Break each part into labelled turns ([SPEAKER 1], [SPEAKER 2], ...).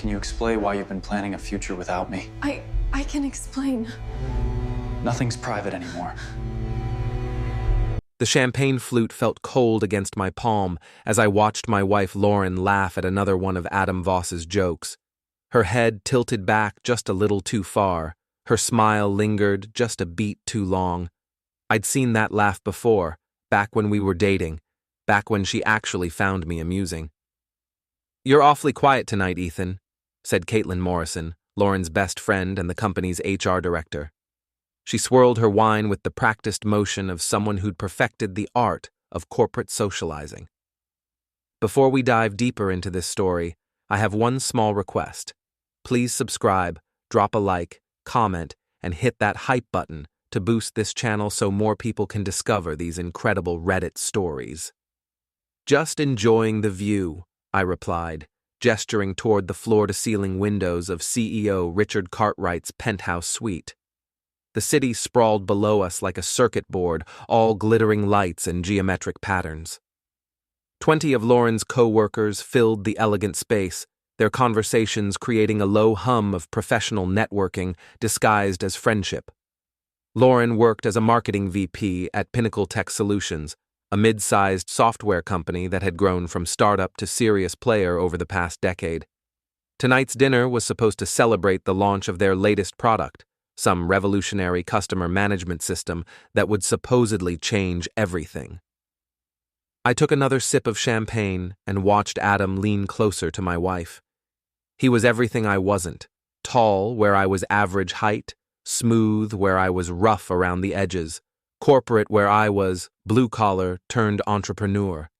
[SPEAKER 1] Can you explain why you've been planning a future without me?
[SPEAKER 2] I can explain.
[SPEAKER 1] Nothing's private anymore.
[SPEAKER 3] The champagne flute felt cold against my palm as I watched my wife Lauren laugh at another one of Adam Voss's jokes. Her head tilted back just a little too far. Her smile lingered just a beat too long. I'd seen that laugh before, back when we were dating, back when she actually found me amusing. "You're awfully quiet tonight, Ethan," said Caitlin Morrison, Lauren's best friend and the company's HR director. She swirled her wine with the practiced motion of someone who'd perfected the art of corporate socializing. Before we dive deeper into this story, I have one small request. Please subscribe, drop a like, comment, and hit that hype button to boost this channel so more people can discover these incredible Reddit stories. "Just enjoying the view," I replied, gesturing toward the floor-to-ceiling windows of CEO Richard Cartwright's penthouse suite. The city sprawled below us like a circuit board, all glittering lights and geometric patterns. 20 of Lauren's co-workers filled the elegant space, their conversations creating a low hum of professional networking disguised as friendship. Lauren worked as a marketing VP at Pinnacle Tech Solutions, a mid-sized software company that had grown from startup to serious player over the past decade. Tonight's dinner was supposed to celebrate the launch of their latest product, some revolutionary customer management system that would supposedly change everything. I took another sip of champagne and watched Adam lean closer to my wife. He was everything I wasn't, tall where I was average height, smooth where I was rough around the edges, corporate where I was blue-collar turned entrepreneur.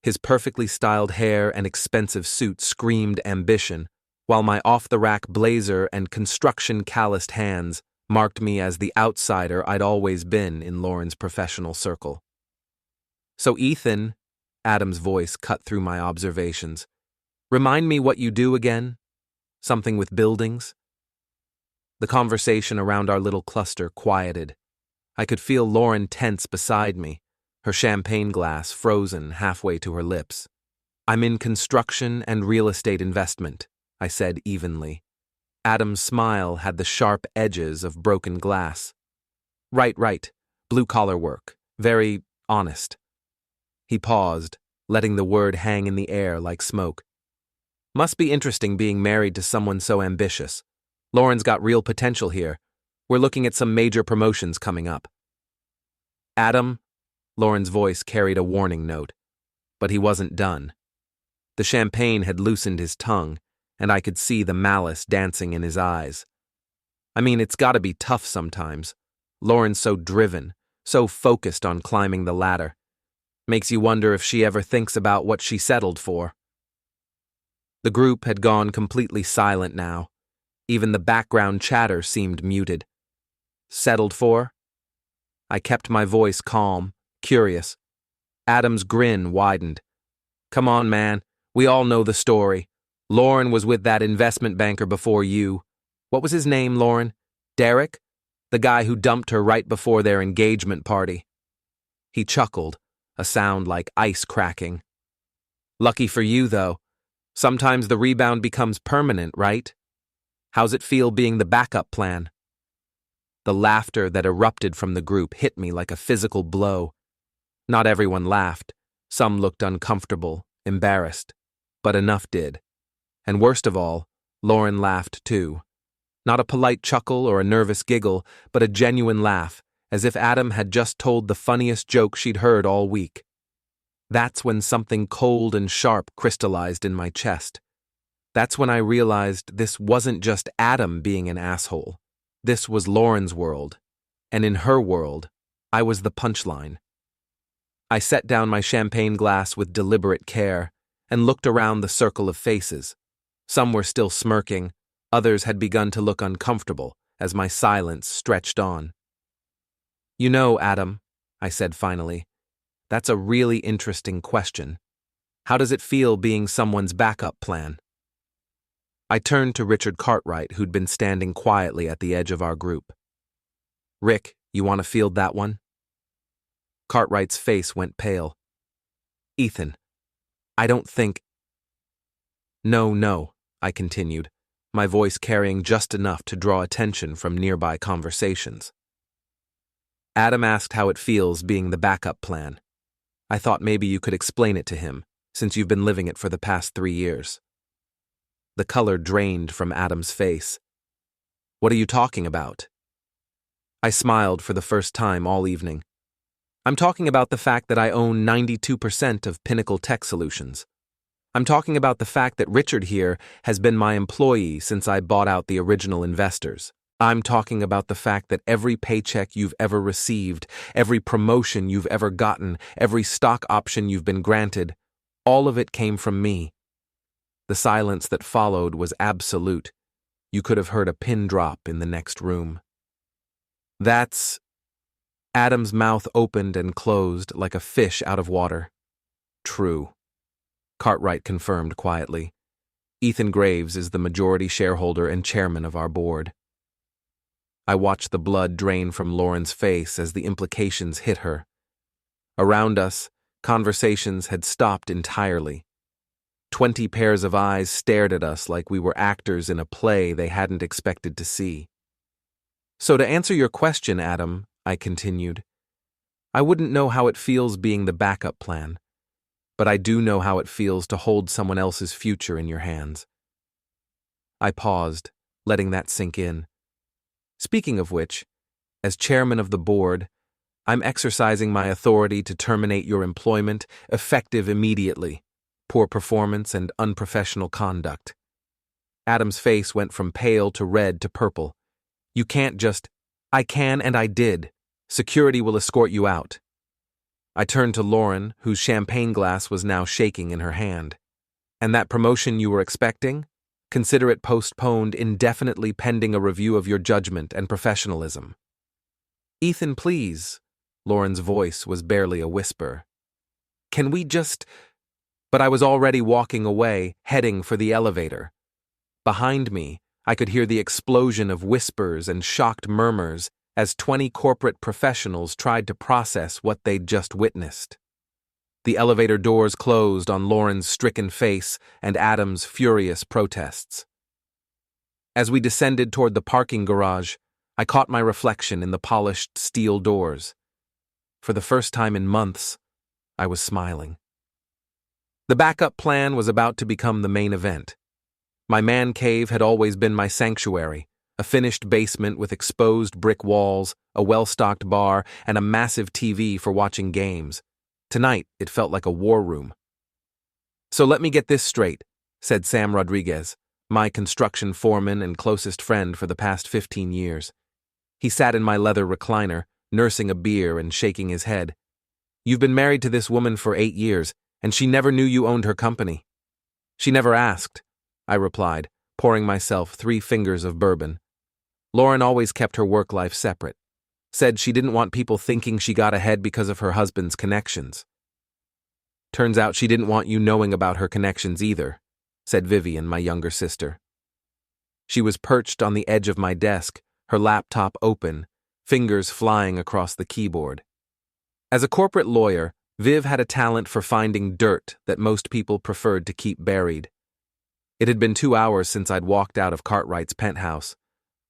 [SPEAKER 3] His perfectly styled hair and expensive suit screamed ambition, while my off-the-rack blazer and construction-calloused hands marked me as the outsider I'd always been in Lauren's professional circle. "So Ethan," Adam's voice cut through my observations, "remind me what you do again? Something with buildings?" The conversation around our little cluster quieted. I could feel Lauren tense beside me, her champagne glass frozen halfway to her lips. "I'm in construction and real estate investment," I said evenly. Adam's smile had the sharp edges of broken glass. Right. Blue-collar work. Very honest." He paused, letting the word hang in the air like smoke. "Must be interesting being married to someone so ambitious. Lauren's got real potential here. We're looking at some major promotions coming up." "Adam," Lauren's voice carried a warning note, but he wasn't done. The champagne had loosened his tongue, and I could see the malice dancing in his eyes. "I mean, it's gotta be tough sometimes. Lauren's so driven, so focused on climbing the ladder. Makes you wonder if she ever thinks about what she settled for." The group had gone completely silent now. Even the background chatter seemed muted. "Settled for?" I kept my voice calm, curious. Adam's grin widened. "Come on, man. We all know the story. Lauren was with that investment banker before you. What was his name, Lauren? Derek? The guy who dumped her right before their engagement party." He chuckled, a sound like ice cracking. "Lucky for you, though. Sometimes the rebound becomes permanent, right? How's it feel being the backup plan?" The laughter that erupted from the group hit me like a physical blow. Not everyone laughed. Some looked uncomfortable, embarrassed, but enough did. And worst of all, Lauren laughed too. Not a polite chuckle or a nervous giggle, but a genuine laugh, as if Adam had just told the funniest joke she'd heard all week. That's when something cold and sharp crystallized in my chest. That's when I realized this wasn't just Adam being an asshole. This was Lauren's world, and in her world, I was the punchline. I set down my champagne glass with deliberate care and looked around the circle of faces. Some were still smirking, others had begun to look uncomfortable as my silence stretched on. "You know, Adam," I said finally, "that's a really interesting question. How does it feel being someone's backup plan?" I turned to Richard Cartwright, who'd been standing quietly at the edge of our group. "Rick, you want to field that one?" Cartwright's face went pale. "Ethan, I don't think—" No, I continued, my voice carrying just enough to draw attention from nearby conversations. Adam asked how it feels being the backup plan. I thought maybe you could explain it to him, since you've been living it for the past 3 years. The color drained from Adam's face. What are you talking about? I smiled for the first time all evening. I'm talking about the fact that I own 92% of Pinnacle Tech Solutions. I'm talking about the fact that Richard here has been my employee since I bought out the original investors. I'm talking about the fact that every paycheck you've ever received, every promotion you've ever gotten, every stock option you've been granted, all of it came from me. The silence that followed was absolute. You could have heard a pin drop in the next room. That's... Adam's mouth opened and closed like a fish out of water. True. Cartwright confirmed quietly. Ethan Graves is the majority shareholder and chairman of our board. I watched the blood drain from Lauren's face as the implications hit her. Around us, conversations had stopped entirely. 20 pairs of eyes stared at us like we were actors in a play they hadn't expected to see. So to answer your question, Adam, I continued, I wouldn't know how it feels being the backup plan, but I do know how it feels to hold someone else's future in your hands. I paused, letting that sink in. Speaking of which, as chairman of the board, I'm exercising my authority to terminate your employment effective immediately. Poor performance and unprofessional conduct. Adam's face went from pale to red to purple. You can't just... I can and I did. Security will escort you out. I turned to Lauren, whose champagne glass was now shaking in her hand. And that promotion you were expecting? Consider it postponed indefinitely pending a review of your judgment and professionalism. Ethan, please. Lauren's voice was barely a whisper. Can we just... But I was already walking away, heading for the elevator. Behind me, I could hear the explosion of whispers and shocked murmurs as 20 corporate professionals tried to process what they'd just witnessed. The elevator doors closed on Lauren's stricken face and Adam's furious protests. As we descended toward the parking garage, I caught my reflection in the polished steel doors. For the first time in months, I was smiling. The backup plan was about to become the main event. My man cave had always been my sanctuary, a finished basement with exposed brick walls, a well-stocked bar, and a massive TV for watching games. Tonight, it felt like a war room. So let me get this straight, said Sam Rodriguez, my construction foreman and closest friend for the past 15 years. He sat in my leather recliner, nursing a beer and shaking his head. You've been married to this woman for 8 years, and she never knew you owned her company. She never asked, I replied, pouring myself 3 fingers of bourbon. Lauren always kept her work life separate. Said she didn't want people thinking she got ahead because of her husband's connections. Turns out she didn't want you knowing about her connections either, said Vivian, my younger sister. She was perched on the edge of my desk, her laptop open, fingers flying across the keyboard. As a corporate lawyer, Viv had a talent for finding dirt that most people preferred to keep buried. It had been 2 hours since I'd walked out of Cartwright's penthouse.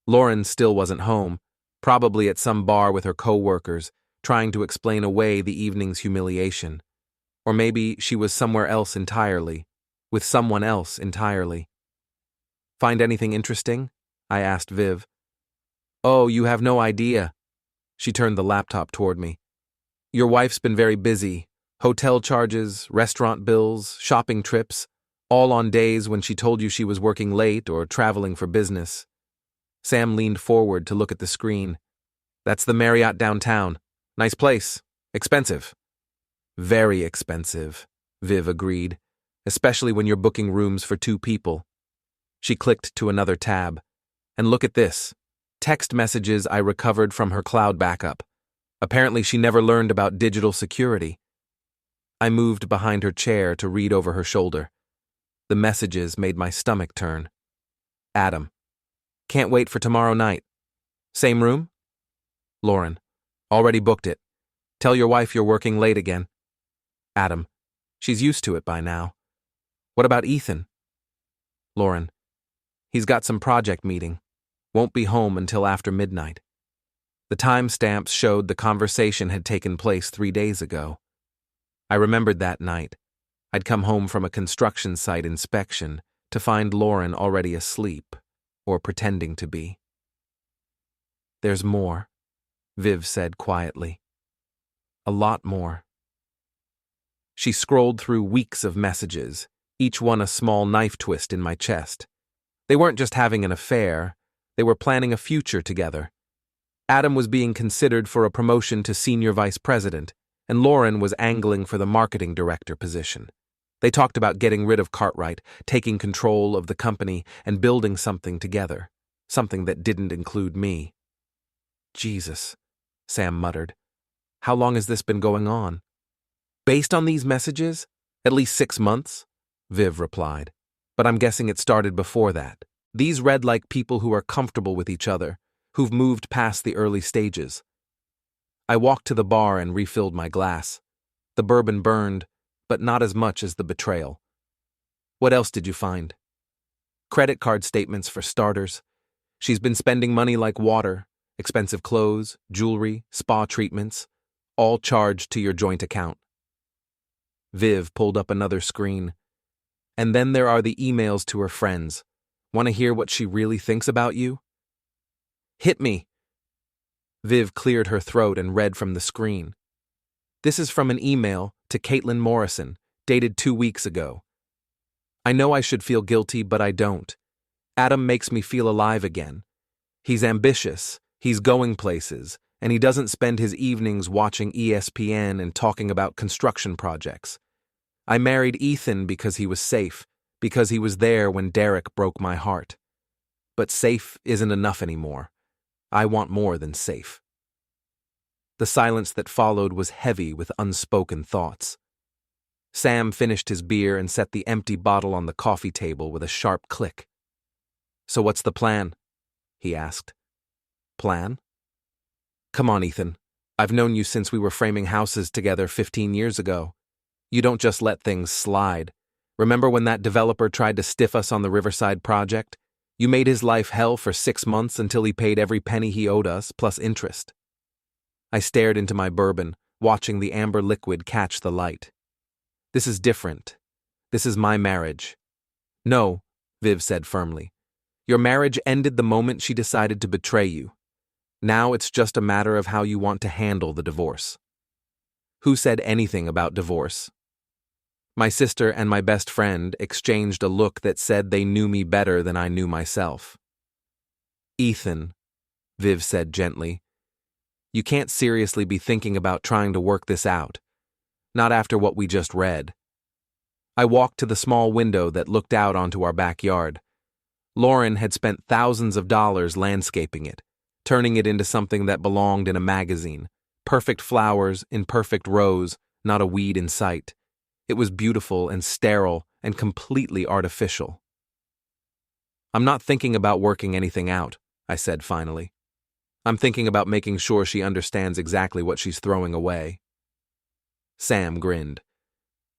[SPEAKER 3] Lauren still wasn't home, probably at some bar with her coworkers, trying to explain away the evening's humiliation. Or maybe she was somewhere else entirely, with someone else entirely. Find anything interesting? I asked Viv. Oh, you have no idea. She turned the laptop toward me. Your wife's been very busy. Hotel charges, restaurant bills, shopping trips, all on days when she told you she was working late or traveling for business. Sam leaned forward to look at the screen. That's the Marriott downtown. Nice place. Expensive. Very expensive, Viv agreed, especially when you're booking rooms for 2 people. She clicked to another tab. And look at this. Text messages I recovered from her cloud backup. Apparently she never learned about digital security. I moved behind her chair to read over her shoulder. The messages made my stomach turn. Adam. Can't wait for tomorrow night. Same room? Lauren. Already booked it. Tell your wife you're working late again. Adam. She's used to it by now. What about Ethan? Lauren. He's got some project meeting. Won't be home until after midnight. The timestamps showed the conversation had taken place 3 days ago. I remembered that night. I'd come home from a construction site inspection to find Lauren already asleep, or pretending to be. There's more, Viv said quietly. A lot more. She scrolled through weeks of messages, each one a small knife twist in my chest. They weren't just having an affair, they were planning a future together. Adam was being considered for a promotion to senior vice president, and Lauren was angling for the marketing director position. They talked about getting rid of Cartwright, taking control of the company, and building something together, something that didn't include me. Jesus, Sam muttered. How long has this been going on? Based on these messages, at least 6 months, Viv replied. But I'm guessing it started before that. These read like people who are comfortable with each other, who've moved past the early stages. I walked to the bar and refilled my glass. The bourbon burned, but not as much as the betrayal. What else did you find? Credit card statements for starters. She's been spending money like water, expensive clothes, jewelry, spa treatments, all charged to your joint account. Viv pulled up another screen. And then there are the emails to her friends. Want to hear what she really thinks about you? Hit me. Viv cleared her throat and read from the screen. This is from an email to Caitlin Morrison, dated 2 weeks ago. I know I should feel guilty, but I don't. Adam makes me feel alive again. He's ambitious, he's going places, and he doesn't spend his evenings watching ESPN and talking about construction projects. I married Ethan because he was safe, because he was there when Derek broke my heart. But safe isn't enough anymore. I want more than safe. The silence that followed was heavy with unspoken thoughts. Sam finished his beer and set the empty bottle on the coffee table with a sharp click. So what's the plan? He asked. Plan? Come on, Ethan. I've known you since we were framing houses together 15 years ago. You don't just let things slide. Remember when that developer tried to stiff us on the Riverside project? You made his life hell for 6 months until he paid every penny he owed us, plus interest. I stared into my bourbon, watching the amber liquid catch the light. This is different. This is my marriage. No, Viv said firmly. Your marriage ended the moment she decided to betray you. Now it's just a matter of how you want to handle the divorce. Who said anything about divorce? My sister and my best friend exchanged a look that said they knew me better than I knew myself. Ethan, Viv said gently, you can't seriously be thinking about trying to work this out. Not after what we just read. I walked to the small window that looked out onto our backyard. Lauren had spent thousands of dollars landscaping it, turning it into something that belonged in a magazine. Perfect flowers in perfect rows, not a weed in sight. It was beautiful and sterile and completely artificial. I'm not thinking about working anything out, I said finally. I'm thinking about making sure she understands exactly what she's throwing away. Sam grinned.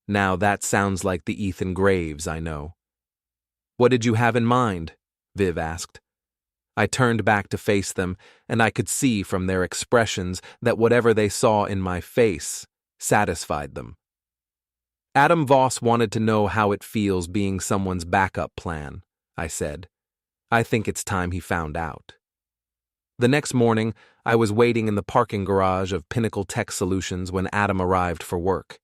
[SPEAKER 3] Now that sounds like the Ethan Graves I know. What did you have in mind? Viv asked. I turned back to face them, and I could see from their expressions that whatever they saw in my face satisfied them. Adam Voss wanted to know how it feels being someone's backup plan, I said. I think it's time he found out. The next morning, I was waiting in the parking garage of Pinnacle Tech Solutions when Adam arrived for work.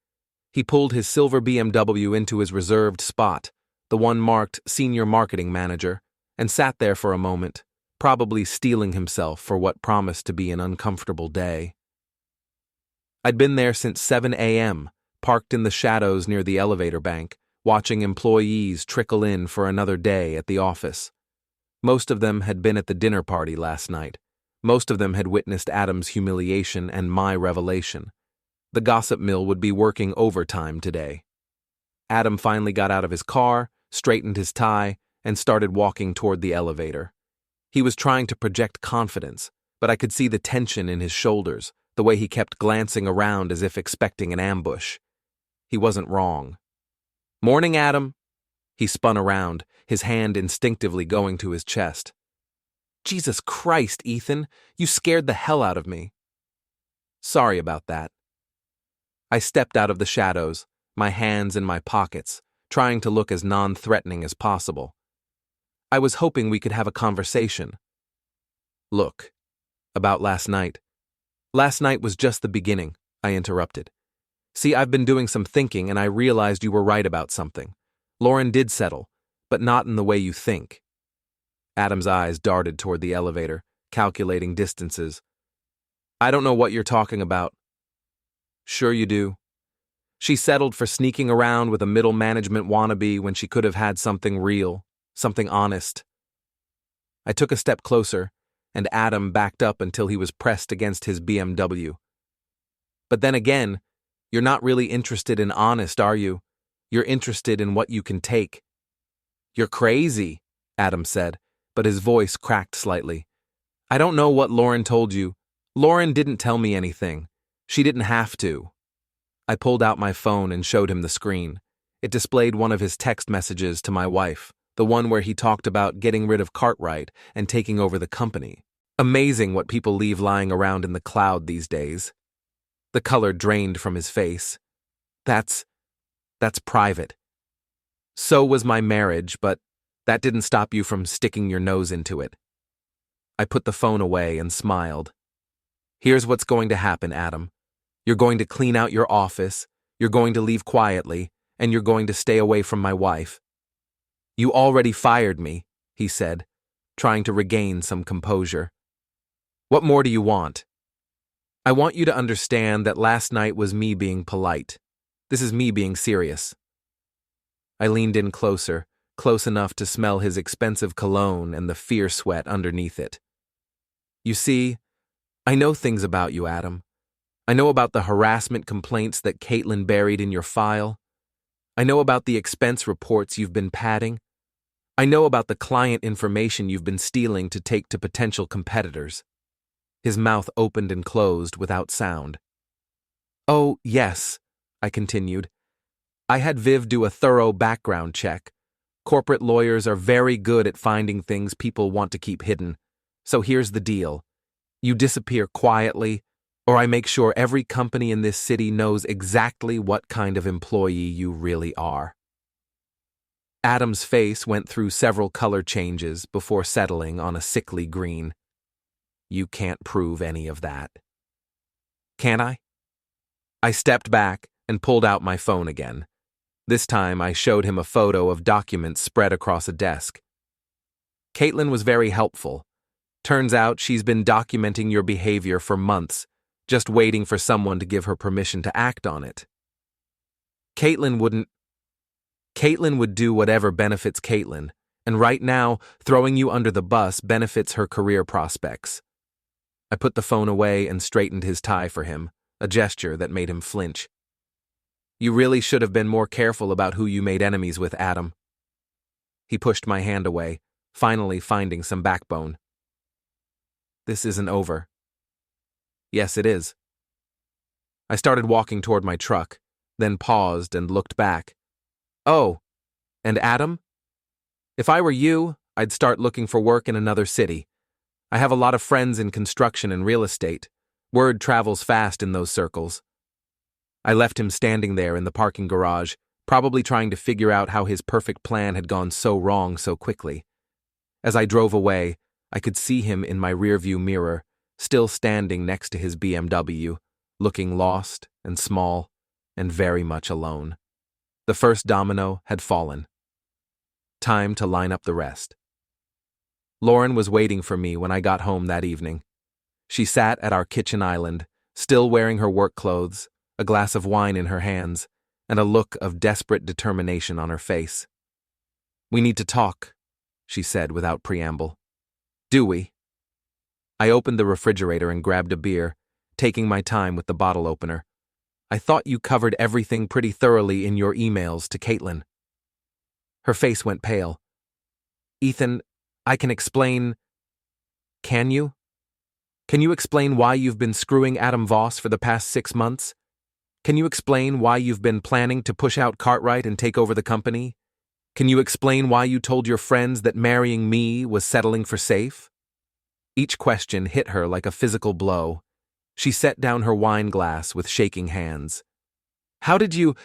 [SPEAKER 3] He pulled his silver BMW into his reserved spot, the one marked Senior Marketing Manager, and sat there for a moment, probably steeling himself for what promised to be an uncomfortable day. I'd been there since 7 a.m., parked in the shadows near the elevator bank, watching employees trickle in for another day at the office. Most of them had been at the dinner party last night. Most of them had witnessed Adam's humiliation and my revelation. The gossip mill would be working overtime today. Adam finally got out of his car, straightened his tie, and started walking toward the elevator. He was trying to project confidence, but I could see the tension in his shoulders, the way he kept glancing around as if expecting an ambush. He wasn't wrong. "Morning, Adam," He spun around, his hand instinctively going to his chest. Jesus Christ, Ethan, you scared the hell out of me. Sorry about that. I stepped out of the shadows, my hands in my pockets, trying to look as non-threatening as possible. I was hoping we could have a conversation. Look, about last night. Last night was just the beginning, I interrupted. See, I've been doing some thinking and I realized you were right about something. Lauren did settle, but not in the way you think. Adam's eyes darted toward the elevator, calculating distances. I don't know what you're talking about. Sure you do. She settled for sneaking around with a middle management wannabe when she could have had something real, something honest. I took a step closer, and Adam backed up until he was pressed against his BMW. But then again, you're not really interested in honest, are you? You're interested in what you can take. You're crazy, Adam said, but his voice cracked slightly. I don't know what Lauren told you. Lauren didn't tell me anything. She didn't have to. I pulled out my phone and showed him the screen. It displayed one of his text messages to my wife, the one where he talked about getting rid of Cartwright and taking over the company. Amazing what people leave lying around in the cloud these days. The color drained from his face. That's private. So was my marriage, but that didn't stop you from sticking your nose into it. I put the phone away and smiled. Here's what's going to happen, Adam. You're going to clean out your office, you're going to leave quietly, and you're going to stay away from my wife. You already fired me, he said, trying to regain some composure. What more do you want? I want you to understand that last night was me being polite. This is me being serious. I leaned in closer, close enough to smell his expensive cologne and the fear sweat underneath it. You see, I know things about you, Adam. I know about the harassment complaints that Caitlin buried in your file. I know about the expense reports you've been padding. I know about the client information you've been stealing to take to potential competitors. His mouth opened and closed without sound. Oh, yes, I continued. I had Viv do a thorough background check. Corporate lawyers are very good at finding things people want to keep hidden. So here's the deal. You disappear quietly, or I make sure every company in this city knows exactly what kind of employee you really are. Adam's face went through several color changes before settling on a sickly green. You can't prove any of that. Can I? I stepped back and pulled out my phone again. This time I showed him a photo of documents spread across a desk. Caitlin was very helpful. Turns out she's been documenting your behavior for months, just waiting for someone to give her permission to act on it. Caitlin would do whatever benefits Caitlin, and right now, throwing you under the bus benefits her career prospects. I put the phone away and straightened his tie for him, a gesture that made him flinch. You really should have been more careful about who you made enemies with, Adam. He pushed my hand away, finally finding some backbone. This isn't over. Yes, it is. I started walking toward my truck, then paused and looked back. Oh, and Adam? If I were you, I'd start looking for work in another city. I have a lot of friends in construction and real estate. Word travels fast in those circles. I left him standing there in the parking garage, probably trying to figure out how his perfect plan had gone so wrong so quickly. As I drove away, I could see him in my rearview mirror, still standing next to his BMW, looking lost and small and very much alone. The first domino had fallen. Time to line up the rest. Lauren was waiting for me when I got home that evening. She sat at our kitchen island, still wearing her work clothes, a glass of wine in her hands, and a look of desperate determination on her face. We need to talk, she said without preamble. Do we? I opened the refrigerator and grabbed a beer, taking my time with the bottle opener. I thought you covered everything pretty thoroughly in your emails to Caitlin. Her face went pale. Ethan, I can explain. Can you? Can you explain why you've been screwing Adam Voss for the past 6 months? Can you explain why you've been planning to push out Cartwright and take over the company? Can you explain why you told your friends that marrying me was settling for safe? Each question hit her like a physical blow. She set down her wine glass with shaking hands. How did you—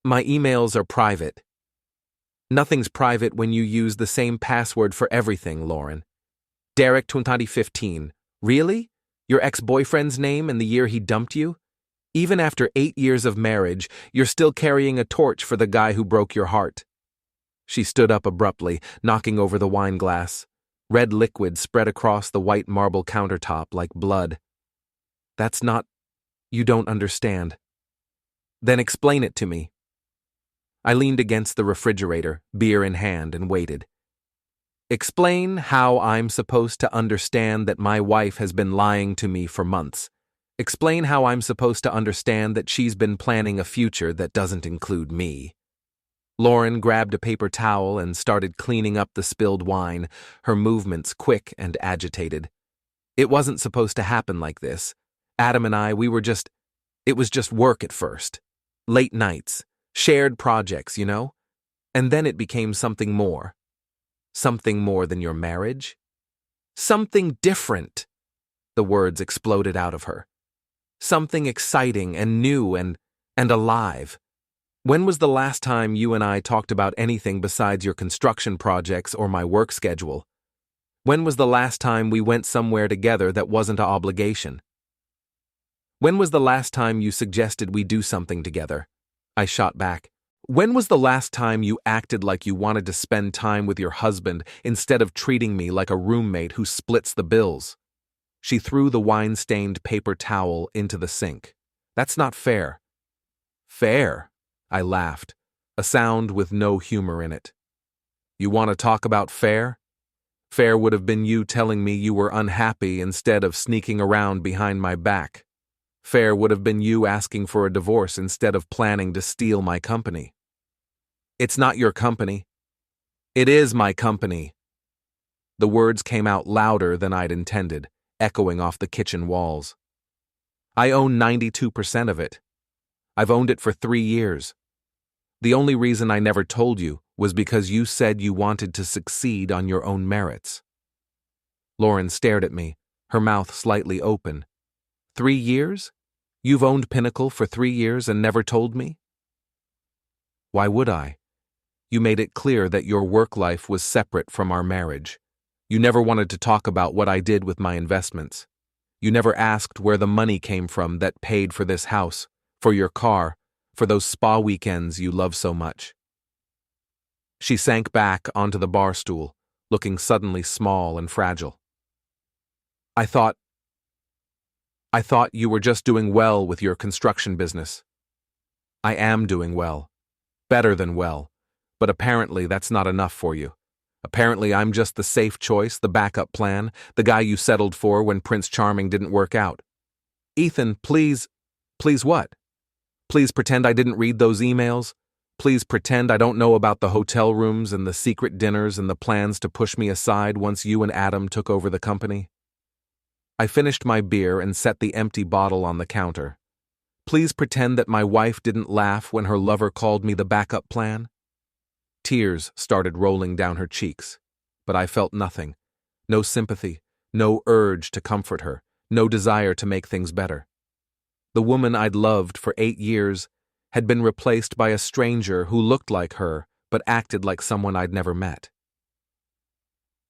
[SPEAKER 3] My emails are private. Nothing's private when you use the same password for everything, Lauren. Derek 2015. Really? Your ex-boyfriend's name and the year he dumped you? Even after 8 years of marriage, you're still carrying a torch for the guy who broke your heart. She stood up abruptly, knocking over the wine glass. Red liquid spread across the white marble countertop like blood. That's not— You don't understand. Then explain it to me. I leaned against the refrigerator, beer in hand, and waited. Explain how I'm supposed to understand that my wife has been lying to me for months. Explain how I'm supposed to understand that she's been planning a future that doesn't include me. Lauren grabbed a paper towel and started cleaning up the spilled wine, her movements quick and agitated. It wasn't supposed to happen like this. Adam and I, it was just work at first. Late nights, shared projects, you know? And then it became something more. Something more than your marriage? Something different, the words exploded out of her. Something exciting and new and alive. When was the last time you and I talked about anything besides your construction projects or my work schedule? When was the last time we went somewhere together that wasn't an obligation? When was the last time you suggested we do something together? I shot back. When was the last time you acted like you wanted to spend time with your husband instead of treating me like a roommate who splits the bills? She threw the wine-stained paper towel into the sink. That's not fair. Fair? I laughed, a sound with no humor in it. You want to talk about fair? Fair would have been you telling me you were unhappy instead of sneaking around behind my back. Fair would have been you asking for a divorce instead of planning to steal my company. It's not your company. It is my company. The words came out louder than I'd intended, echoing off the kitchen walls. I own 92% of it. I've owned it for 3 years. The only reason I never told you was because you said you wanted to succeed on your own merits. Lauren stared at me, her mouth slightly open. 3 years? You've owned Pinnacle for 3 years and never told me? Why would I? You made it clear that your work life was separate from our marriage. You never wanted to talk about what I did with my investments. You never asked where the money came from that paid for this house, for your car, for those spa weekends you love so much. She sank back onto the bar stool, looking suddenly small and fragile. I thought you were just doing well with your construction business. I am doing well. Better than well. But apparently that's not enough for you. Apparently I'm just the safe choice, the backup plan, the guy you settled for when Prince Charming didn't work out. Ethan, please what? Please pretend I didn't read those emails? Please pretend I don't know about the hotel rooms and the secret dinners and the plans to push me aside once you and Adam took over the company? I finished my beer and set the empty bottle on the counter. Please pretend that my wife didn't laugh when her lover called me the backup plan? Tears started rolling down her cheeks, but I felt nothing. No sympathy, no urge to comfort her, no desire to make things better. The woman I'd loved for 8 years had been replaced by a stranger who looked like her but acted like someone I'd never met.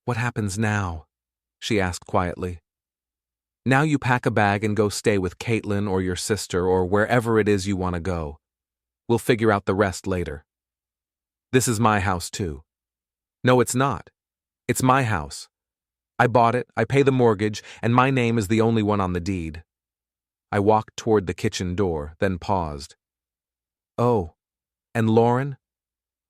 [SPEAKER 3] What happens now? She asked quietly. Now you pack a bag and go stay with Caitlin or your sister or wherever it is you want to go. We'll figure out the rest later. This is my house too. No, it's not. It's my house. I bought it, I pay the mortgage, and my name is the only one on the deed. I walked toward the kitchen door, then paused. Oh, and Lauren?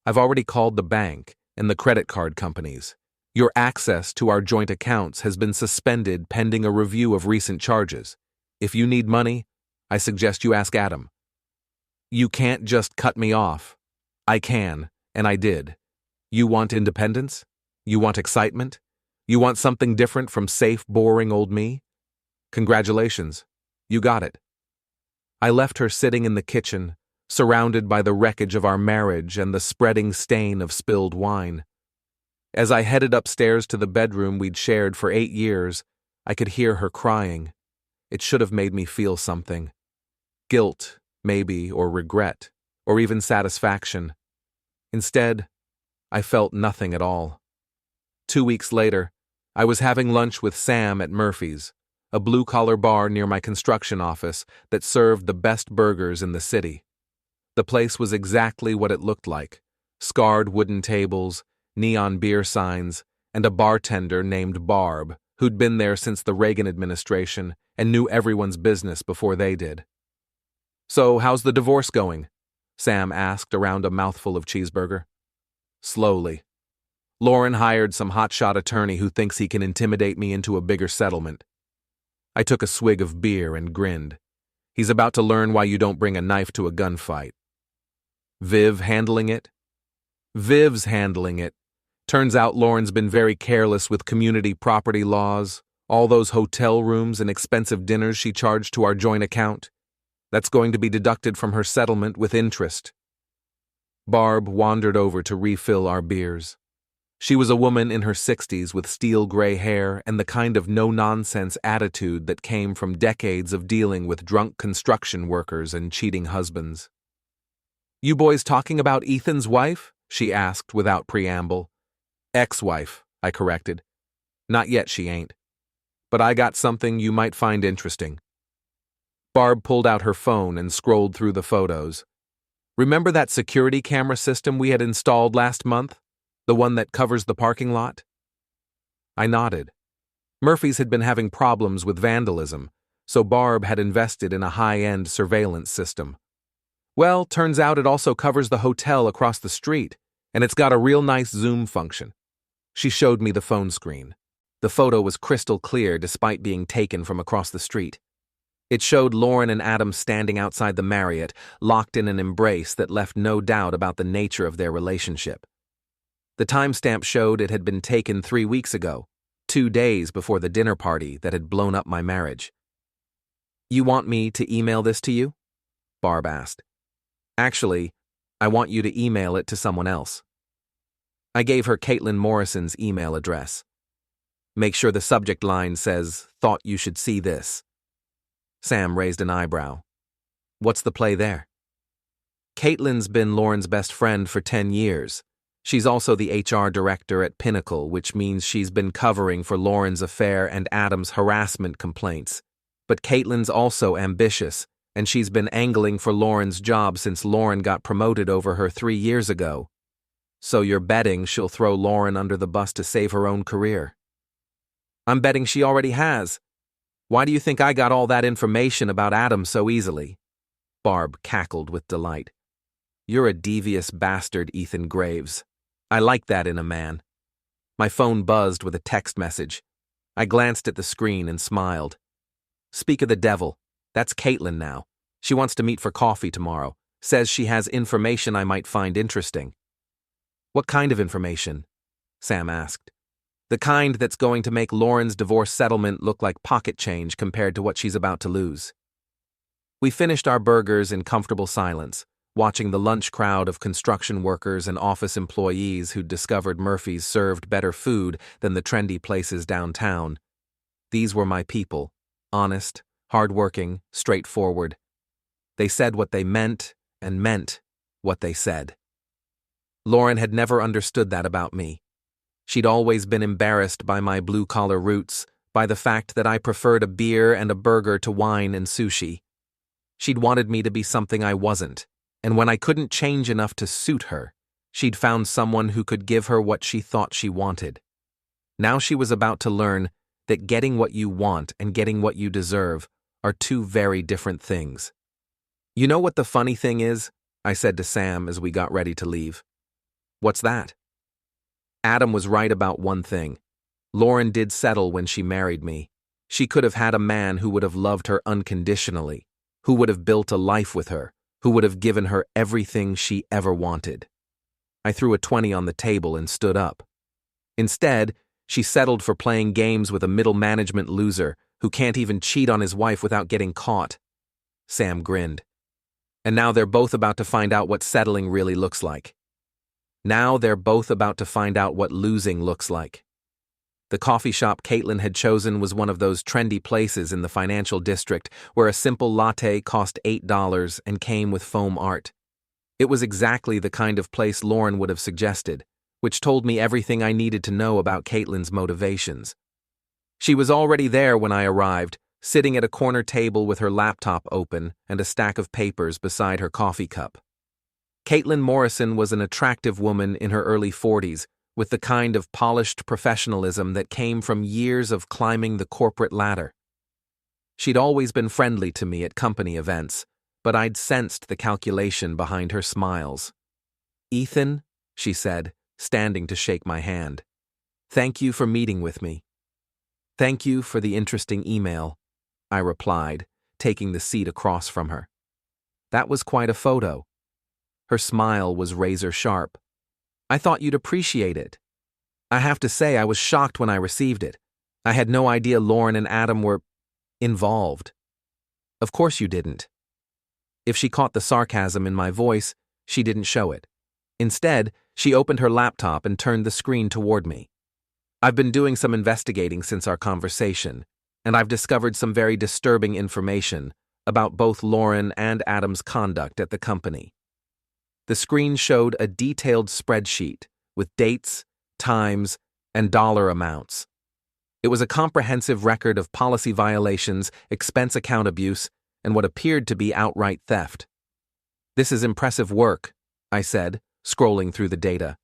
[SPEAKER 3] I've already called the bank and the credit card companies. Your access to our joint accounts has been suspended pending a review of recent charges. If you need money, I suggest you ask Adam. You can't just cut me off. I can, and I did. You want independence? You want excitement? You want something different from safe, boring old me? Congratulations. You got it. I left her sitting in the kitchen, surrounded by the wreckage of our marriage and the spreading stain of spilled wine. As I headed upstairs to the bedroom we'd shared for 8 years, I could hear her crying. It should have made me feel something. Guilt, maybe, or regret, or even satisfaction. Instead, I felt nothing at all. 2 weeks later, I was having lunch with Sam at Murphy's, a blue-collar bar near my construction office that served the best burgers in the city. The place was exactly what it looked like: scarred wooden tables, neon beer signs, and a bartender named Barb, who'd been there since the Reagan administration and knew everyone's business before they did. "So, how's the divorce going?" Sam asked around a mouthful of cheeseburger. "Slowly. Lauren hired some hotshot attorney who thinks he can intimidate me into a bigger settlement." I took a swig of beer and grinned. "He's about to learn why you don't bring a knife to a gunfight." "Viv handling it?" "Viv's handling it. Turns out Lauren's been very careless with community property laws, all those hotel rooms and expensive dinners she charged to our joint account. That's going to be deducted from her settlement with interest." Barb wandered over to refill our beers. She was a woman in her 60s with steel gray hair and the kind of no-nonsense attitude that came from decades of dealing with drunk construction workers and cheating husbands. "You boys talking about Ethan's wife?" she asked without preamble. "Ex-wife," I corrected. "Not yet, she ain't. But I got something you might find interesting." Barb pulled out her phone and scrolled through the photos. "Remember that security camera system we had installed last month? The one that covers the parking lot?" I nodded. Murphy's had been having problems with vandalism, so Barb had invested in a high-end surveillance system. "Well, turns out it also covers the hotel across the street, and it's got a real nice zoom function." She showed me the phone screen. The photo was crystal clear despite being taken from across the street. It showed Lauren and Adam standing outside the Marriott, locked in an embrace that left no doubt about the nature of their relationship. The timestamp showed it had been taken 3 weeks ago, 2 days before the dinner party that had blown up my marriage. "You want me to email this to you?" Barb asked. "Actually, I want you to email it to someone else." I gave her Caitlin Morrison's email address. "Make sure the subject line says, 'Thought you should see this.'" Sam raised an eyebrow. "What's the play there?" "Caitlin's been Lauren's best friend for 10 years. She's also the HR director at Pinnacle, which means she's been covering for Lauren's affair and Adam's harassment complaints. But Caitlin's also ambitious, and she's been angling for Lauren's job since Lauren got promoted over her 3 years ago. So you're betting she'll throw Lauren under the bus to save her own career?" "I'm betting she already has. Why do you think I got all that information about Adam so easily?" Barb cackled with delight. "You're a devious bastard, Ethan Graves. I like that in a man." My phone buzzed with a text message. I glanced at the screen and smiled. "Speak of the devil, that's Caitlin now. She wants to meet for coffee tomorrow. Says she has information I might find interesting." "What kind of information?" Sam asked. "The kind that's going to make Lauren's divorce settlement look like pocket change compared to what she's about to lose." We finished our burgers in comfortable silence, watching the lunch crowd of construction workers and office employees who'd discovered Murphy's served better food than the trendy places downtown. These were my people, honest, hardworking, straightforward. They said what they meant and meant what they said. Lauren had never understood that about me. She'd always been embarrassed by my blue-collar roots, by the fact that I preferred a beer and a burger to wine and sushi. She'd wanted me to be something I wasn't. And when I couldn't change enough to suit her, she'd found someone who could give her what she thought she wanted. Now she was about to learn that getting what you want and getting what you deserve are two very different things. "You know what the funny thing is?" I said to Sam as we got ready to leave. "What's that?" Adam was right about one thing. Lauren did settle when she married me. She could have had a man who would have loved her unconditionally, who would have built a life with her, who would have given her everything she ever wanted. I threw a 20 on the table and stood up. Instead, she settled for playing games with a middle management loser who can't even cheat on his wife without getting caught. Sam grinned. And now they're both about to find out what settling really looks like. Now they're both about to find out what losing looks like. The coffee shop Caitlin had chosen was one of those trendy places in the financial district where a simple latte cost $8 and came with foam art. It was exactly the kind of place Lauren would have suggested, which told me everything I needed to know about Caitlin's motivations. She was already there when I arrived, sitting at a corner table with her laptop open and a stack of papers beside her coffee cup. Caitlin Morrison was an attractive woman in her early 40s, with the kind of polished professionalism that came from years of climbing the corporate ladder. She'd always been friendly to me at company events, but I'd sensed the calculation behind her smiles. "Ethan," she said, standing to shake my hand. "Thank you for meeting with me." "Thank you for the interesting email," I replied, taking the seat across from her. That was quite a photo. Her smile was razor sharp. "I thought you'd appreciate it. I have to say I was shocked when I received it. I had no idea Lauren and Adam were involved." "Of course you didn't." If she caught the sarcasm in my voice, she didn't show it. Instead, she opened her laptop and turned the screen toward me. "I've been doing some investigating since our conversation, and I've discovered some very disturbing information about both Lauren and Adam's conduct at the company." The screen showed a detailed spreadsheet with dates, times, and dollar amounts. It was a comprehensive record of policy violations, expense account abuse, and what appeared to be outright theft. "This is impressive work," I said, scrolling through the data.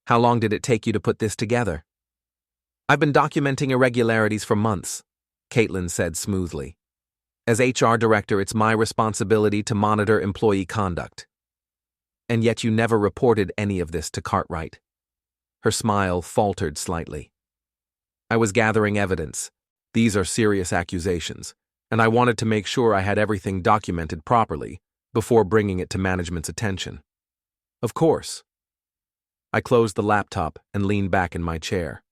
[SPEAKER 3] "How long did it take you to put this together?" "I've been documenting irregularities for months," Caitlin said smoothly. "As HR director, it's my responsibility to monitor employee conduct." "And yet you never reported any of this to Cartwright." Her smile faltered slightly. "I was gathering evidence. These are serious accusations, and I wanted to make sure I had everything documented properly before bringing it to management's attention." "Of course." I closed the laptop and leaned back in my chair.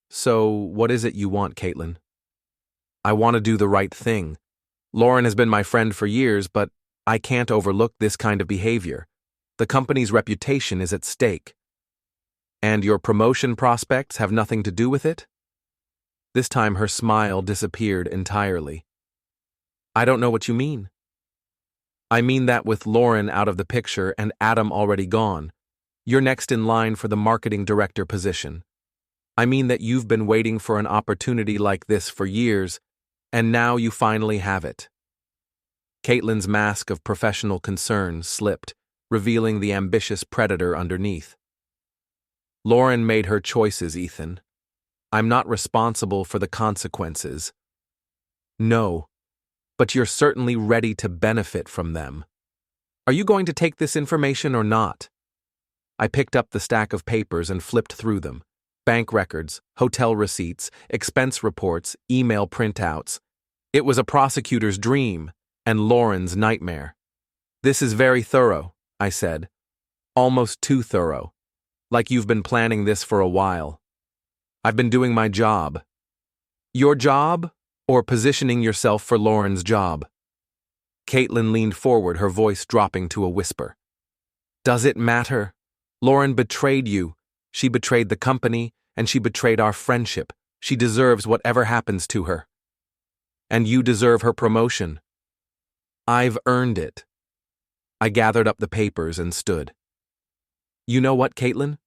[SPEAKER 3] "So, what is it you want, Caitlin?" "I want to do the right thing. Lauren has been my friend for years, but I can't overlook this kind of behavior. The company's reputation is at stake." "And your promotion prospects have nothing to do with it?" This time her smile disappeared entirely. "I don't know what you mean." "I mean that with Lauren out of the picture and Adam already gone, you're next in line for the marketing director position. I mean that you've been waiting for an opportunity like this for years, and now you finally have it." Caitlin's mask of professional concern slipped, revealing the ambitious predator underneath. "Lauren made her choices, Ethan. I'm not responsible for the consequences." "No, but you're certainly ready to benefit from them. Are you going to take this information or not?" I picked up the stack of papers and flipped through them. Bank records, hotel receipts, expense reports, email printouts. It was a prosecutor's dream and Lauren's nightmare. "This is very thorough," I said. "Almost too thorough. Like you've been planning this for a while." "I've been doing my job." "Your job, or positioning yourself for Lauren's job?" Caitlin leaned forward, her voice dropping to a whisper. "Does it matter? Lauren betrayed you. She betrayed the company, and she betrayed our friendship. She deserves whatever happens to her. And you deserve her promotion." "I've earned it." I gathered up the papers and stood. "You know what, Caitlin?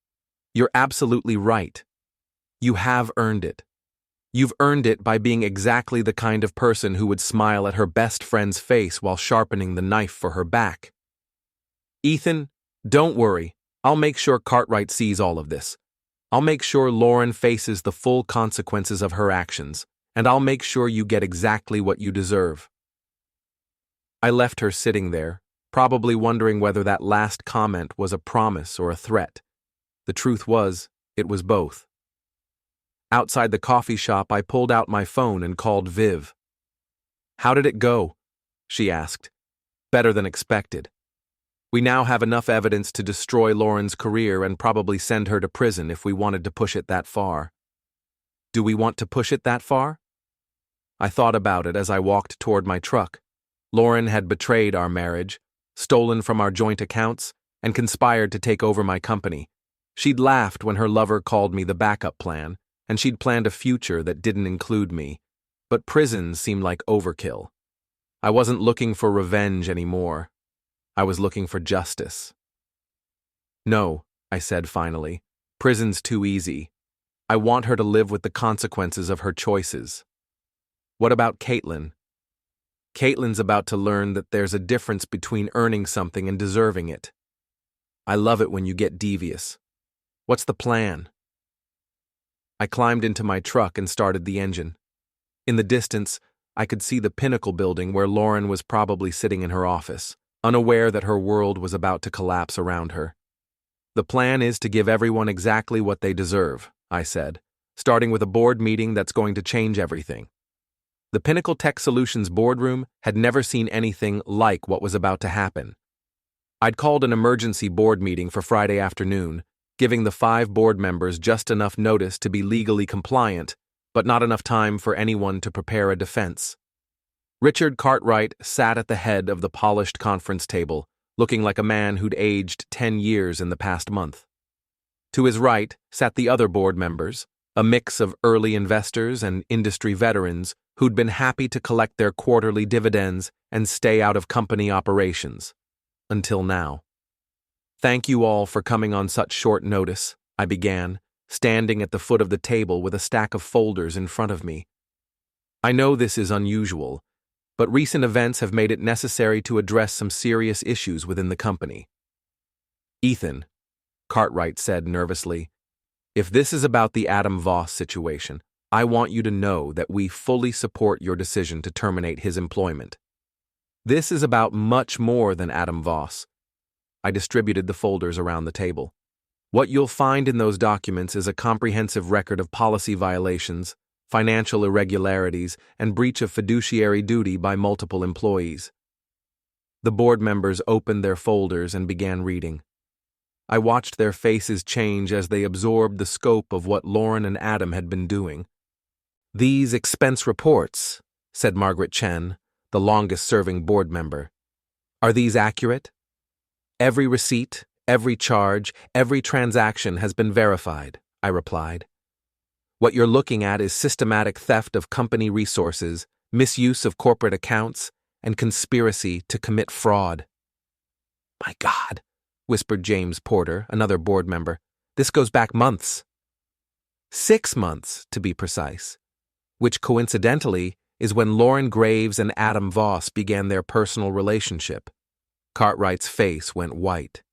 [SPEAKER 3] You're absolutely right. You have earned it. You've earned it by being exactly the kind of person who would smile at her best friend's face while sharpening the knife for her back. Ethan, don't worry. I'll make sure Cartwright sees all of this. I'll make sure Lauren faces the full consequences of her actions, and I'll make sure you get exactly what you deserve." I left her sitting there, probably wondering whether that last comment was a promise or a threat. The truth was, it was both. Outside the coffee shop, I pulled out my phone and called Viv. "How did it go?" she asked. "Better than expected. We now have enough evidence to destroy Lauren's career and probably send her to prison if we wanted to push it that far." "Do we want to push it that far?" I thought about it as I walked toward my truck. Lauren had betrayed our marriage, stolen from our joint accounts, and conspired to take over my company. She'd laughed when her lover called me the backup plan, and she'd planned a future that didn't include me. But prison seemed like overkill. I wasn't looking for revenge anymore. I was looking for justice. No, I said finally. Prison's too easy. I want her to live with the consequences of her choices. What about Caitlin? Caitlin's about to learn that there's a difference between earning something and deserving it. I love it when you get devious. What's the plan? I climbed into my truck and started the engine. In the distance, I could see the Pinnacle building where Lauren was probably sitting in her office, unaware that her world was about to collapse around her. The plan is to give everyone exactly what they deserve, I said, starting with a board meeting that's going to change everything. The Pinnacle Tech Solutions boardroom had never seen anything like what was about to happen. I'd called an emergency board meeting for Friday afternoon, giving the 5 board members just enough notice to be legally compliant, but not enough time for anyone to prepare a defense. Richard Cartwright sat at the head of the polished conference table, looking like a man who'd aged 10 years in the past month. To his right sat the other board members, a mix of early investors and industry veterans who'd been happy to collect their quarterly dividends and stay out of company operations. Until now. Thank you all for coming on such short notice, I began, standing at the foot of the table with a stack of folders in front of me. I know this is unusual, but recent events have made it necessary to address some serious issues within the company. Ethan, Cartwright said nervously, if this is about the Adam Voss situation, I want you to know that we fully support your decision to terminate his employment. This is about much more than Adam Voss. I distributed the folders around the table. What you'll find in those documents is a comprehensive record of policy violations, financial irregularities, and breach of fiduciary duty by multiple employees. The board members opened their folders and began reading. I watched their faces change as they absorbed the scope of what Lauren and Adam had been doing. These expense reports, said Margaret Chen, the longest-serving board member. Are these accurate? Every receipt, every charge, every transaction has been verified, I replied. What you're looking at is systematic theft of company resources, misuse of corporate accounts, and conspiracy to commit fraud. My God, whispered James Porter, another board member. This goes back months. 6 months, to be precise, which coincidentally is when Lauren Graves and Adam Voss began their personal relationship. Cartwright's face went white.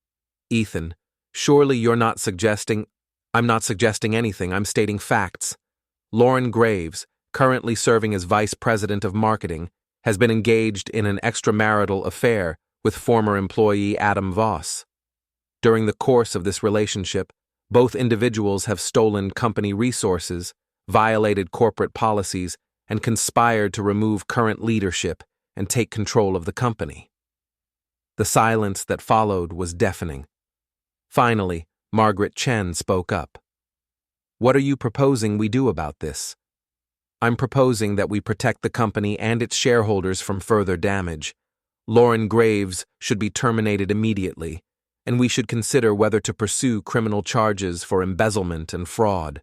[SPEAKER 3] Ethan, surely you're not suggesting— I'm not suggesting anything, I'm stating facts. Lauren Graves, currently serving as Vice President of Marketing, has been engaged in an extramarital affair with former employee Adam Voss. During the course of this relationship, both individuals have stolen company resources, violated corporate policies, and conspired to remove current leadership and take control of the company. The silence that followed was deafening. Finally, Margaret Chen spoke up. What are you proposing we do about this? I'm proposing that we protect the company and its shareholders from further damage. Lauren Graves should be terminated immediately, and we should consider whether to pursue criminal charges for embezzlement and fraud.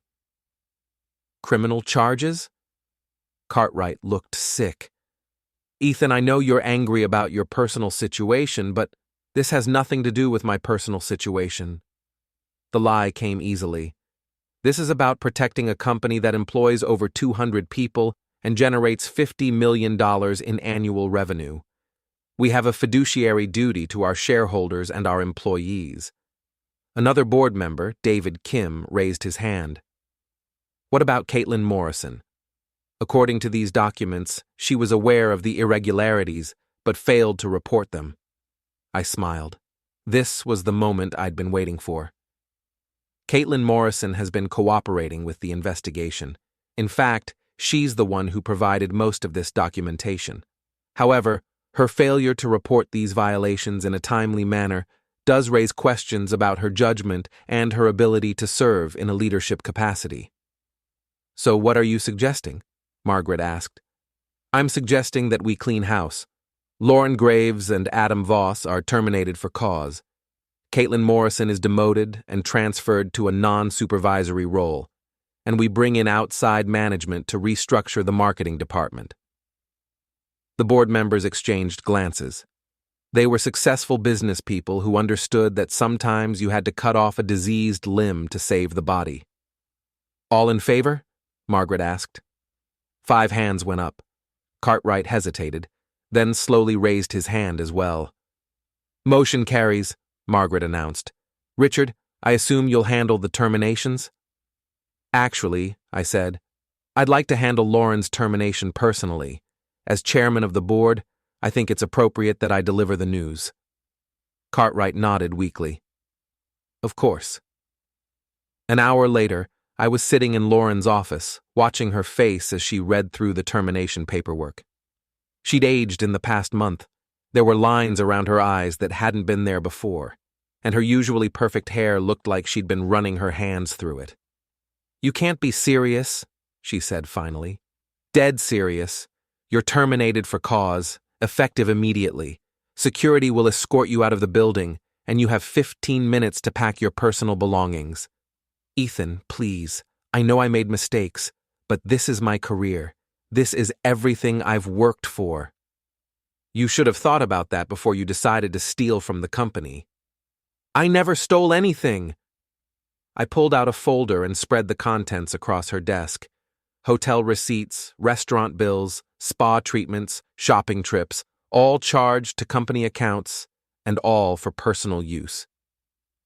[SPEAKER 3] Criminal charges? Cartwright looked sick. Ethan, I know you're angry about your personal situation, but this has nothing to do with my personal situation. The lie came easily. This is about protecting a company that employs over 200 people and generates $50 million in annual revenue. We have a fiduciary duty to our shareholders and our employees. Another board member, David Kim, raised his hand. What about Caitlin Morrison? According to these documents, she was aware of the irregularities, but failed to report them. I smiled. This was the moment I'd been waiting for. Caitlin Morrison has been cooperating with the investigation. In fact, she's the one who provided most of this documentation. However, her failure to report these violations in a timely manner does raise questions about her judgment and her ability to serve in a leadership capacity. So what are you suggesting? Margaret asked. I'm suggesting that we clean house. Lauren Graves and Adam Voss are terminated for cause. Caitlin Morrison is demoted and transferred to a non-supervisory role, and we bring in outside management to restructure the marketing department. The board members exchanged glances. They were successful business people who understood that sometimes you had to cut off a diseased limb to save the body. All in favor? Margaret asked. 5 hands went up. Cartwright hesitated, then slowly raised his hand as well. Motion carries, Margaret announced. Richard, I assume you'll handle the terminations? Actually, I said, I'd like to handle Lauren's termination personally. As chairman of the board, I think it's appropriate that I deliver the news. Cartwright nodded weakly. Of course. An hour later, I was sitting in Lauren's office, watching her face as she read through the termination paperwork. She'd aged in the past month. There were lines around her eyes that hadn't been there before, and her usually perfect hair looked like she'd been running her hands through it. You can't be serious, she said finally. Dead serious. You're terminated for cause, effective immediately. Security will escort you out of the building, and you have 15 minutes to pack your personal belongings. Ethan, please, I know I made mistakes, but this is my career. This is everything I've worked for. You should have thought about that before you decided to steal from the company. I never stole anything. I pulled out a folder and spread the contents across her desk. Hotel receipts, restaurant bills, spa treatments, shopping trips, all charged to company accounts, and all for personal use.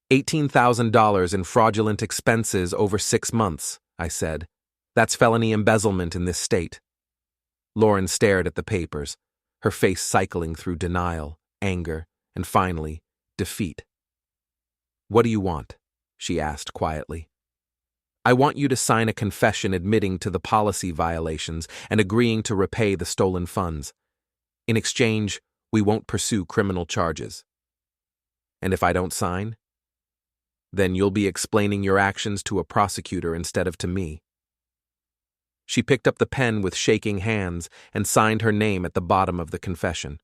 [SPEAKER 3] $18,000 in fraudulent expenses over 6 months, I said. That's felony embezzlement in this state. Lauren stared at the papers, her face cycling through denial, anger, and finally, defeat. What do you want? She asked quietly. I want you to sign a confession admitting to the policy violations and agreeing to repay the stolen funds. In exchange, we won't pursue criminal charges. And if I don't sign? Then you'll be explaining your actions to a prosecutor instead of to me. She picked up the pen with shaking hands and signed her name at the bottom of the confession.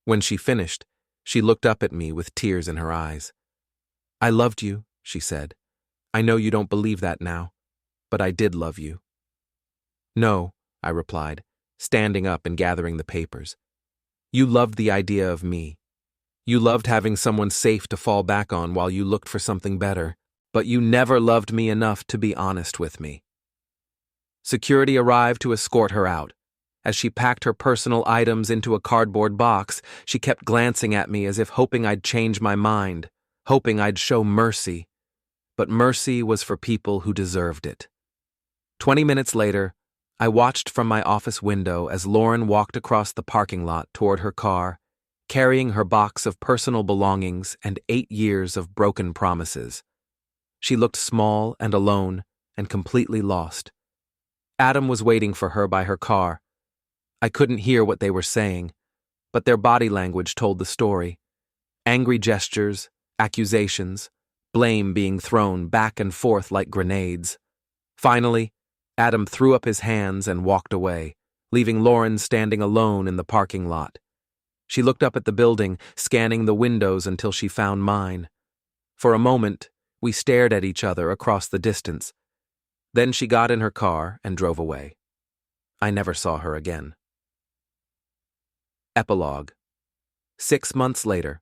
[SPEAKER 3] When she finished, she looked up at me with tears in her eyes. I loved you, she said. I know you don't believe that now, but I did love you. No, I replied, standing up and gathering the papers. You loved the idea of me. You loved having someone safe to fall back on while you looked for something better, but you never loved me enough to be honest with me. Security arrived to escort her out. As she packed her personal items into a cardboard box, she kept glancing at me as if hoping I'd change my mind, hoping I'd show mercy. But mercy was for people who deserved it. 20 minutes later, I watched from my office window as Lauren walked across the parking lot toward her car, carrying her box of personal belongings and 8 years of broken promises. She looked small and alone and completely lost. Adam was waiting for her by her car. I couldn't hear what they were saying, but their body language told the story. Angry gestures, accusations, blame being thrown back and forth like grenades. Finally, Adam threw up his hands and walked away, leaving Lauren standing alone in the parking lot. She looked up at the building, scanning the windows until she found mine. For a moment, we stared at each other across the distance. Then she got in her car and drove away. I never saw her again. Epilogue. 6 months later,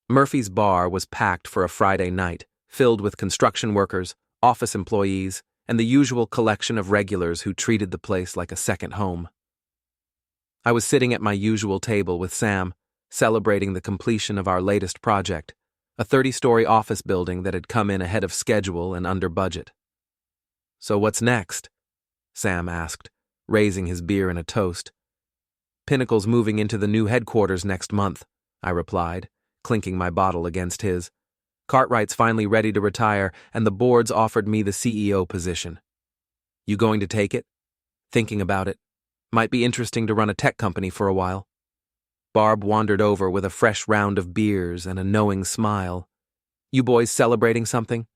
[SPEAKER 3] Murphy's bar was packed for a Friday night, filled with construction workers, office employees, and the usual collection of regulars who treated the place like a second home. I was sitting at my usual table with Sam, celebrating the completion of our latest project, a 30-story office building that had come in ahead of schedule and under budget. So what's next? Sam asked, raising his beer in a toast. Pinnacle's moving into the new headquarters next month, I replied, clinking my bottle against his. Cartwright's finally ready to retire, and the board's offered me the CEO position. You going to take it? Thinking about it. Might be interesting to run a tech company for a while. Barb wandered over with a fresh round of beers and a knowing smile. You boys celebrating something?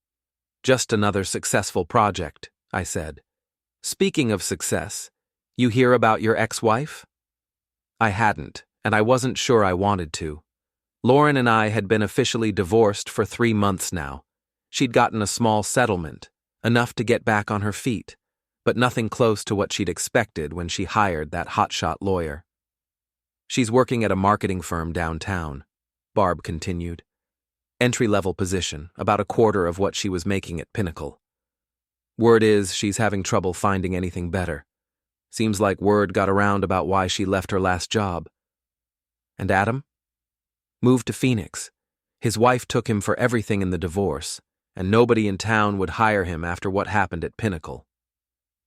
[SPEAKER 3] Just another successful project, I said. Speaking of success, you hear about your ex-wife? I hadn't, and I wasn't sure I wanted to. Lauren and I had been officially divorced for 3 months now. She'd gotten a small settlement, enough to get back on her feet, but nothing close to what she'd expected when she hired that hotshot lawyer. She's working at a marketing firm downtown, Barb continued. Entry-level position, about a quarter of what she was making at Pinnacle. Word is she's having trouble finding anything better. Seems like word got around about why she left her last job. And Adam? Moved to Phoenix. His wife took him for everything in the divorce, and nobody in town would hire him after what happened at Pinnacle.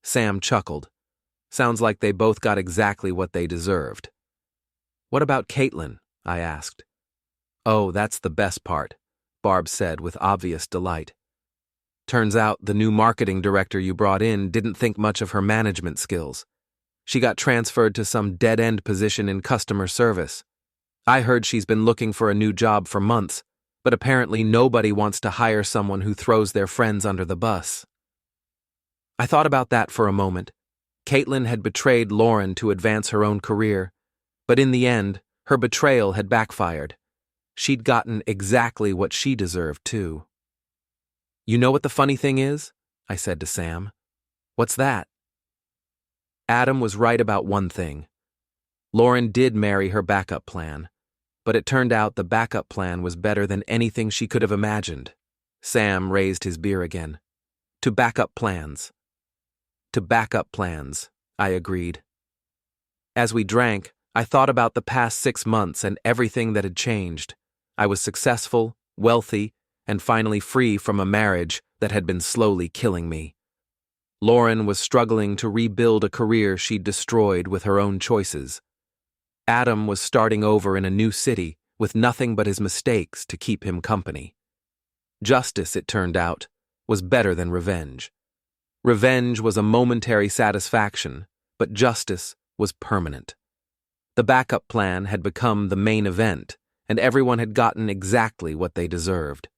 [SPEAKER 3] Sam chuckled. Sounds like they both got exactly what they deserved. What about Caitlin? I asked. Oh, that's the best part, Barb said with obvious delight. Turns out the new marketing director you brought in didn't think much of her management skills. She got transferred to some dead-end position in customer service. I heard she's been looking for a new job for months, but apparently nobody wants to hire someone who throws their friends under the bus. I thought about that for a moment. Caitlin had betrayed Lauren to advance her own career, but in the end, her betrayal had backfired. She'd gotten exactly what she deserved, too. You know what the funny thing is? I said to Sam. What's that? Adam was right about one thing. Lauren did marry her backup plan, but it turned out the backup plan was better than anything she could have imagined. Sam raised his beer again. To backup plans. To backup plans, I agreed. As we drank, I thought about the past 6 months and everything that had changed. I was successful, wealthy, and finally free from a marriage that had been slowly killing me. Lauren was struggling to rebuild a career she'd destroyed with her own choices. Adam was starting over in a new city with nothing but his mistakes to keep him company. Justice, it turned out, was better than revenge. Revenge was a momentary satisfaction, but justice was permanent. The backup plan had become the main event, and everyone had gotten exactly what they deserved.